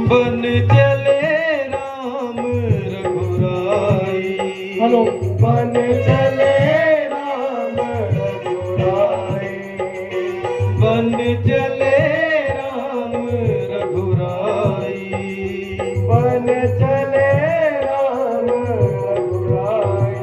बन चले राम रघुराई। हेलो। बन चले राम रघुराई। बन चले राम रघुराई। बन चले राम रघुराई।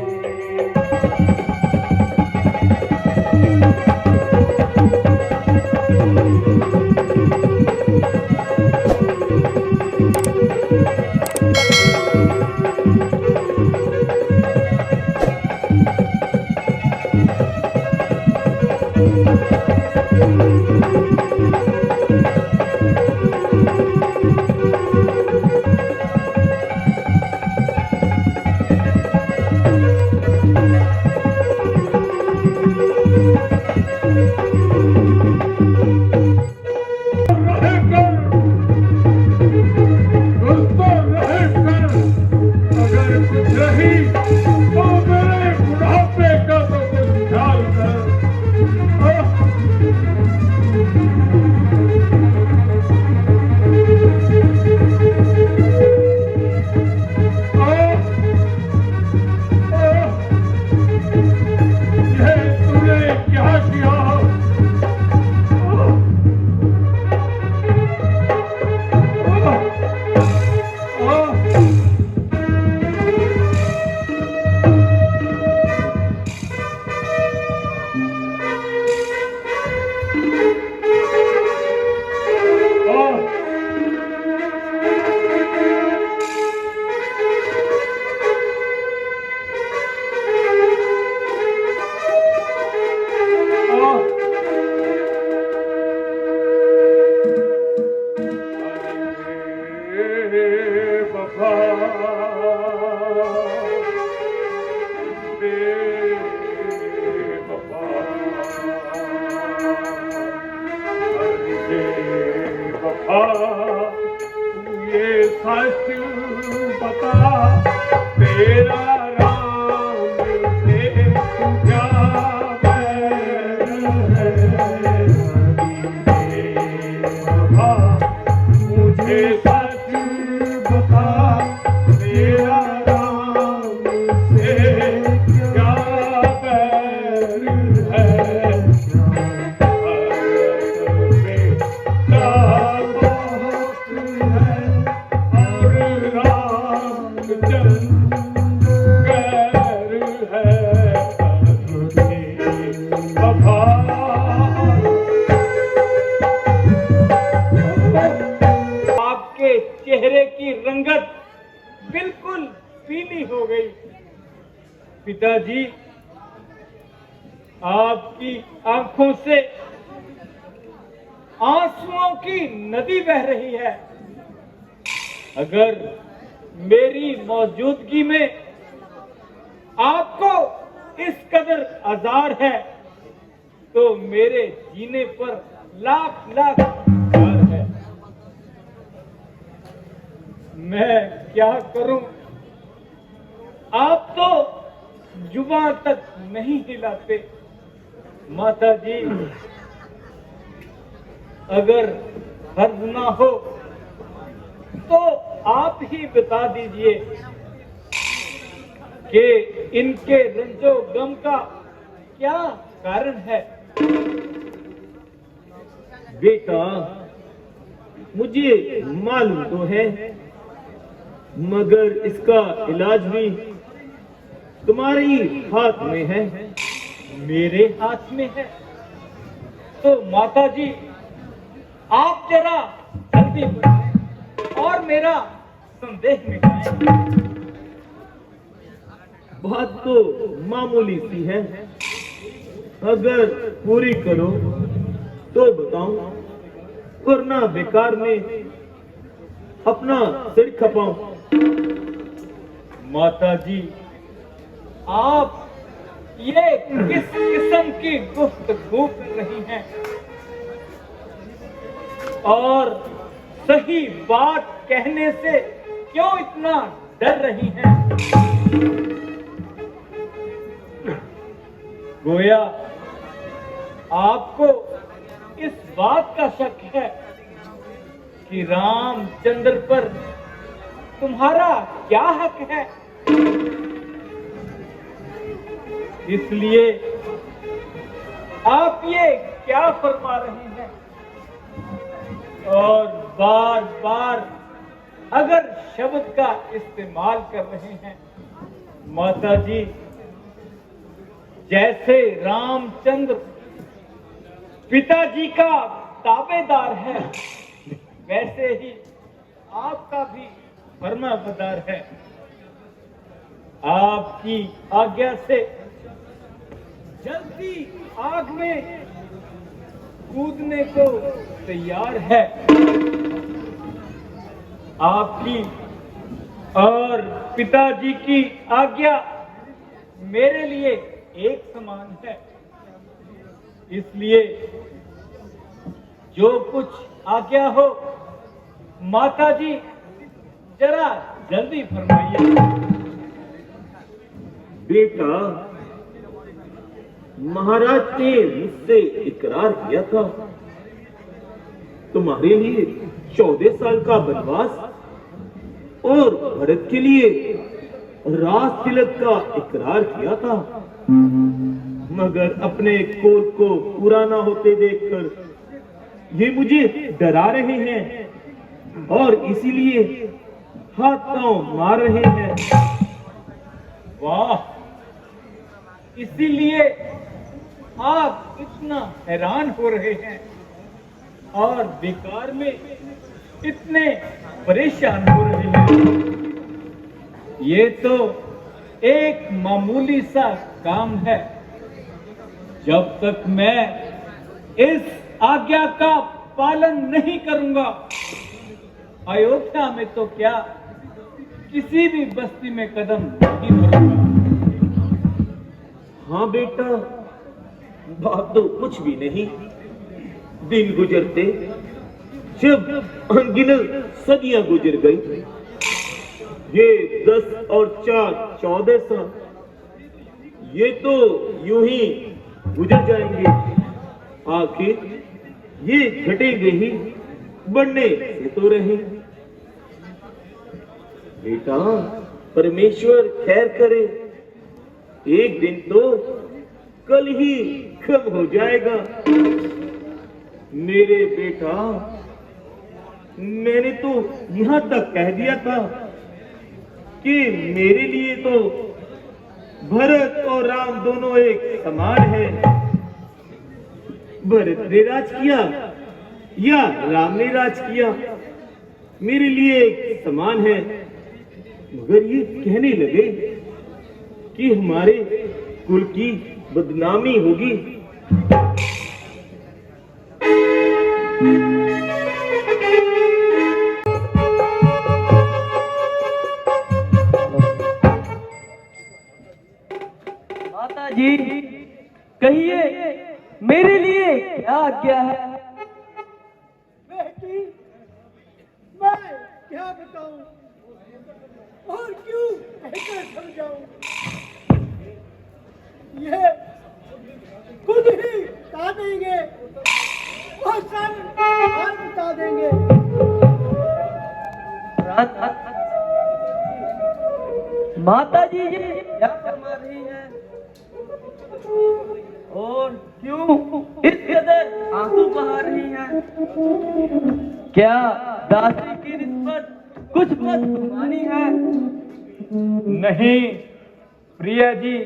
ये सच बता तेरा राम से क्या बैर है। मुझे सच बता तेरा राम से क्या बैर है। आपके चेहरे की रंगत बिल्कुल पीली हो गई। पिताजी, आपकी आंखों से आंसुओं की नदी बह रही है। अगर मेरी मौजूदगी में आपको इस कदर आज़ार है तो मेरे जीने पर लाख लाख आज़ार है। मैं क्या करूं? आप तो जुबान तक नहीं हिलाते। माता जी, अगर फर्ज ना हो तो आप ही बता दीजिए कि इनके रंजो गम का क्या कारण है। बेटा, मुझे मालूम तो है, मगर इसका इलाज भी तुम्हारे ही हाथ में है। मेरे हाथ में है तो माता जी, आप जरा जल्दी बताएं और मेरा संदेह मिटाएं। बात तो मामूली सी है, अगर पूरी करो तो बताऊं, वरना बेकार में अपना सिर खपाऊं। माता जी, आप ये किस किस्म की गुफ्तगू कर रही हैं और सही बात कहने से क्यों इतना डर रही हैं? गोया आपको इस बात का शक है कि रामचंद्र पर तुम्हारा क्या हक है। इसलिए आप ये क्या फरमा रहे हैं और बार बार अगर शब्द का इस्तेमाल कर रहे हैं। माता जी, जैसे रामचंद्र पिताजी का ताबेदार है, वैसे ही आपका भी फरमाबरदार है। आपकी आज्ञा से जल्दी आग में कूदने को तैयार है। आपकी और पिताजी की आज्ञा मेरे लिए एक समान है। इसलिए जो कुछ आज्ञा हो माता जी जरा जल्दी फरमाइए। बेटा, महाराज ने मुझसे इकरार किया था तुम्हारे लिए 14 साल का वनवास और भरत के लिए राज तिलक का इकरार किया था, मगर अपने कोल को पूरा ना होते देखकर ये मुझे डरा रहे हैं और इसीलिए हाथ पांव मार रहे हैं। वाह, इसीलिए आप इतना हैरान हो रहे हैं और बेकार में इतने परेशान हो रहे हैं। ये तो एक मामूली सा काम है। जब तक मैं इस आज्ञा का पालन नहीं करूंगा, अयोध्या में तो क्या किसी भी बस्ती में कदम नहीं बढ़ूंगा। हाँ बेटा, बात तो कुछ भी नहीं। दिन गुजरते जब अनगिनत सदियां गुजर गई, ये 10 और 4 14 साल, ये तो यूं ही गुजर जाएंगे। आखिर ये घटेंगे ही, बढ़ने से तो रहे। बेटा, परमेश्वर खैर करे, एक दिन तो कल ही कम हो जाएगा। मेरे बेटा, मैंने तो यहां तक कह दिया था कि मेरे लिए तो भरत और राम दोनों एक समान हैं। भरत ने राज किया या राम ने राज किया, मेरे लिए एक समान है। मगर ये कहने लगे कि हमारे कुल की बदनामी होगी। माता जी, कहिए मेरे लिए क्या आज्ञा है। बेटी, मैं क्या बताऊं और क्यों कहकर समझाऊं। ये खुद ही बता देंगे और सब हाल बता देंगे। माता जी ये क्या फरमा रही हैं और क्यों इस कदर आंसू बहा रही हैं। क्या दासी की निस्बत कुछ बदगुमानी है। नहीं प्रिया जी,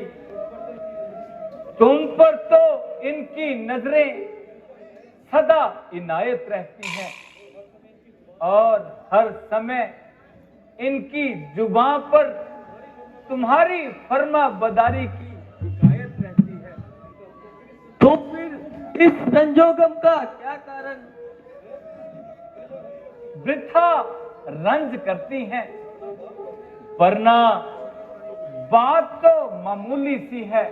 तुम पर तो इनकी नजरें सदा इनायत रहती हैं और हर समय इनकी जुबान पर तुम्हारी फर्मा बदारी की शिकायत रहती है। तो फिर इस संजोगम का क्या कारण। वृथा रंज करती हैं, वरना बात तो मामूली सी है।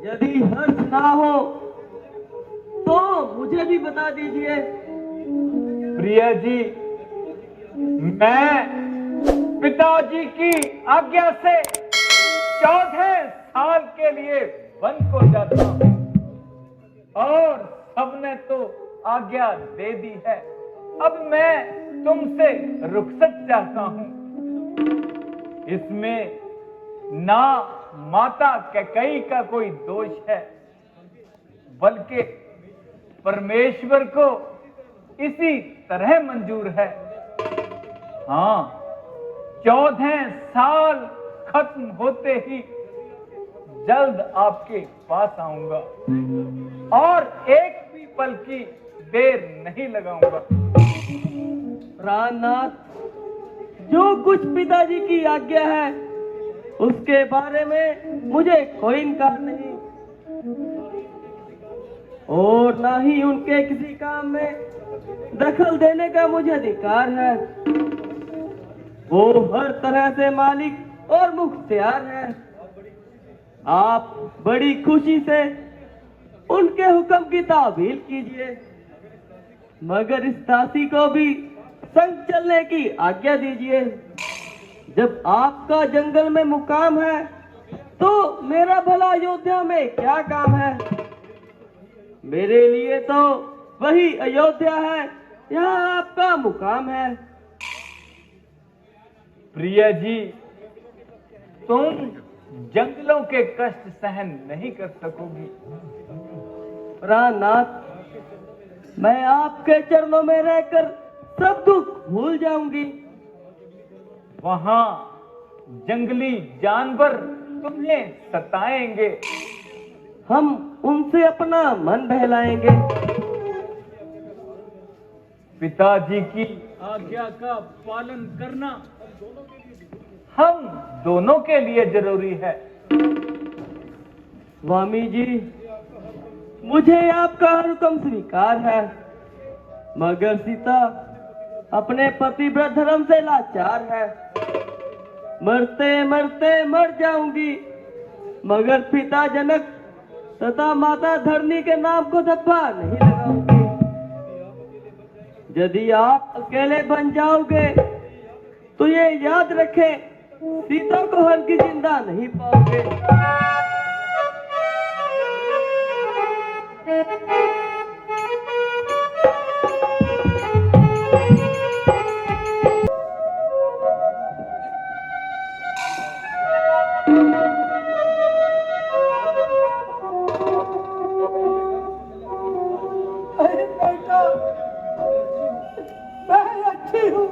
यदि हर्ष ना हो तो मुझे भी बता दीजिए। प्रिया जी, मैं पिताजी की आज्ञा से 14 साल के लिए वन को जाता हूं और सबने तो आज्ञा दे दी है। अब मैं तुमसे रुखसत चाहता हूं। इसमें ना माता कैकेयी का कोई दोष है, बल्कि परमेश्वर को इसी तरह मंजूर है। हाँ, 14 साल खत्म होते ही जल्द आपके पास आऊंगा और एक भी पल की देर नहीं लगाऊंगा। प्राणनाथ, जो कुछ पिताजी की आज्ञा है उसके बारे में मुझे कोई इनकार नहीं, और ना ही उनके किसी काम में दखल देने का मुझे अधिकार है। वो हर तरह से मालिक और मुख्तियार है। आप बड़ी खुशी से उनके हुक्म की ताबील कीजिए, मगर इस दासी को भी संग चलने की आज्ञा दीजिए। जब आपका जंगल में मुकाम है तो मेरा भला अयोध्या में क्या काम है? मेरे लिए तो वही अयोध्या है, यहाँ आपका मुकाम है। प्रिया जी, तुम जंगलों के कष्ट सहन नहीं कर सकोगी। प्राणनाथ, मैं आपके चरणों में रहकर सब दुख भूल जाऊंगी। वहां जंगली जानवर तुम्हें सताएंगे। हम उनसे अपना मन बहलाएंगे। पिताजी की आज्ञा का पालन करना हम दोनों के लिए जरूरी है। स्वामी जी, मुझे आपका हुक्म स्वीकार है, मगर सीता अपने पतिव्रत धर्म से लाचार है। मरते मरते मर जाऊंगी, मगर पिता जनक तथा माता धरणी के नाम को धब्बा नहीं लगाऊंगी। यदि आप अकेले बन जाओगे तो ये याद रखें, सीता को हर की जिंदा नहीं पाओगे। अरे बेटा, मैं अच्छी हूँ।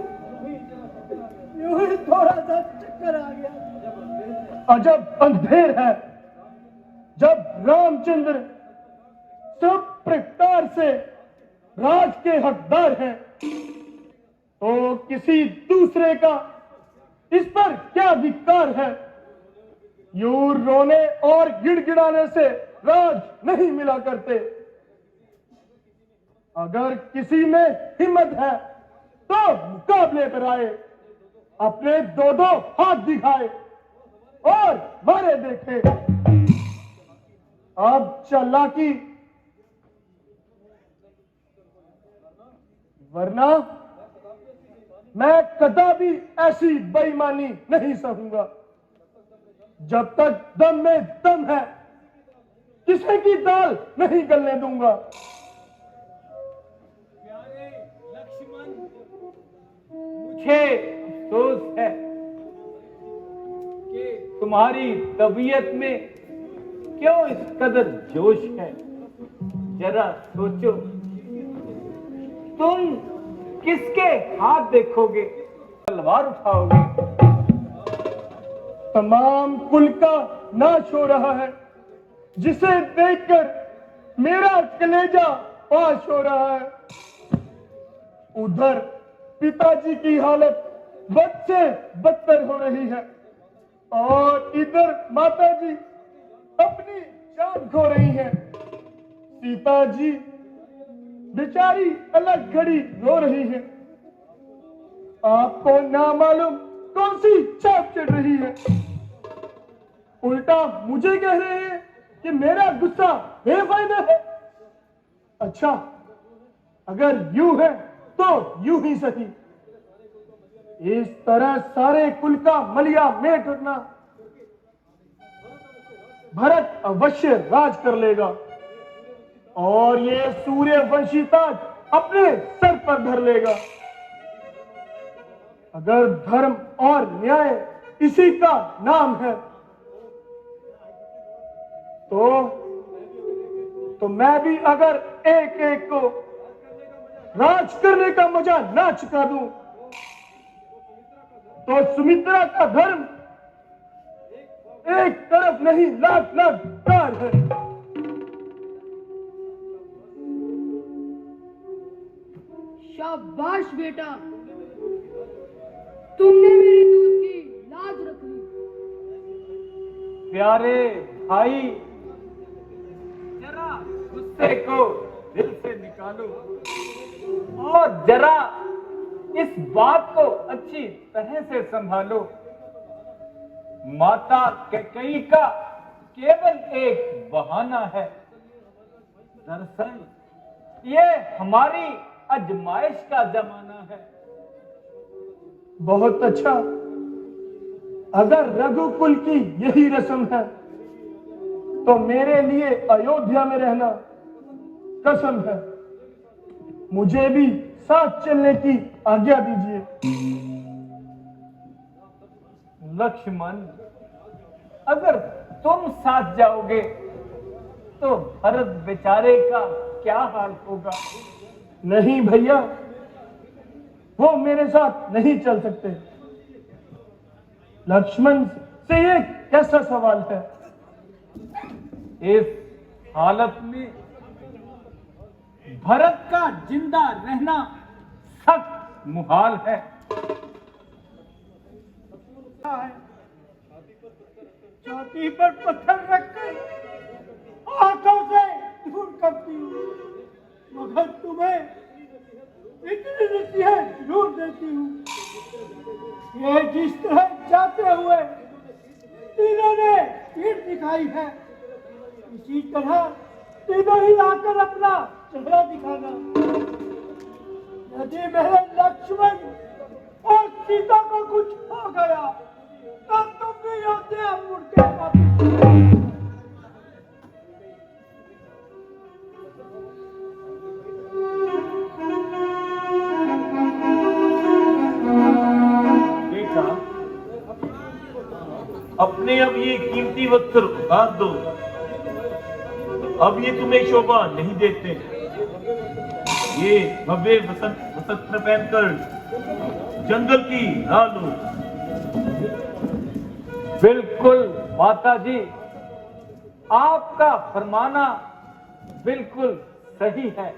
यूं ही थोड़ा सा चक्कर आ गया। अजब अंधेर है जब रामचंद्र सब प्रकार से राज के हकदार हैं, तो किसी दूसरे का इस पर क्या अधिकार है? यूं रोने और गिड़गिड़ाने से राज नहीं मिला करते। अगर किसी में हिम्मत है तो मुकाबले पर आए, अपने दो दो हाथ दिखाए और मारे देखे। अब चालाकी, वरना मैं कदापि ऐसी बेईमानी नहीं सहूंगा। जब तक दम में दम है, किसी की दाल नहीं गलने दूंगा। प्यारे लक्ष्मण, मुझे अफसोस है कि तुम्हारी तबीयत में क्यों इस कदर जोश है। जरा सोचो, तुम किसके हाथ देखोगे, तलवार उठाओगे? तमाम कुल का नाश हो रहा है, जिसे देखकर मेरा कलेजा पाश हो रहा है। उधर पिताजी की हालत बद से बदतर हो रही है, और इधर माताजी अपनी जान खो रही है। सीता जी बेचारी अलग खड़ी रो रही है। आपको ना मालूम कौन सी चाप चढ़ रही है। उल्टा मुझे कह रहे हैं कि मेरा गुस्सा बेफायदा है। अच्छा, अगर यूं है तो यूं ही सही। इस तरह सारे कुल का मलिया मेट उठना, भरत अवश्य राज कर लेगा। और ये सूर्यवंशी ताज अपने सर पर धर लेगा। अगर धर्म और न्याय इसी का नाम है तो मैं भी अगर एक एक को राज करने का मजा ना चुका दूं तो सुमित्रा का धर्म एक तरफ नहीं लाख लाख तार है। शाबाश बेटा, तुमने मेरी दूध की लाज रख ली। प्यारे भाई, जरा गुस्से को दिल से निकालो और जरा इस बात को अच्छी तरह से संभालो। माता कैकेयी का केवल एक बहाना है। दरअसल ये हमारी आजमाइश का जमाना है। बहुत अच्छा, अगर रघुकुल की यही रस्म है तो मेरे लिए अयोध्या में रहना कसम है। मुझे भी साथ चलने की आज्ञा दीजिए। लक्ष्मण, अगर तुम साथ जाओगे तो भरत बेचारे का क्या हाल होगा? नहीं भैया, वो मेरे साथ नहीं चल सकते। लक्ष्मण से ये कैसा सवाल है? इस हालत में भरत का जिंदा रहना सख्त मुहाल है। छाती पर पत्थर रखकर आंखों से दूर करती हूँ, मगर तुम्हें इतनी नसीहत जरूर देती हूँ। ये जिस तरह जाते हुए तीनों ने पीठ दिखाई है, इसी तरह तीनों ही आकर अपना चेहरा दिखाना। यदि मेरे लक्ष्मण और सीता को कुछ हो गया तब तुम भी अयोध्या मुड़ के वापस। बेटा, अपने अब ये कीमती वस्त्र उतार दो। अब ये तुम्हें शोभा नहीं देते। ये भव्य वस्त्र पहनकर जंगल की राह लो। बिल्कुल माता जी, आपका फरमाना बिल्कुल सही है।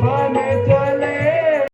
बन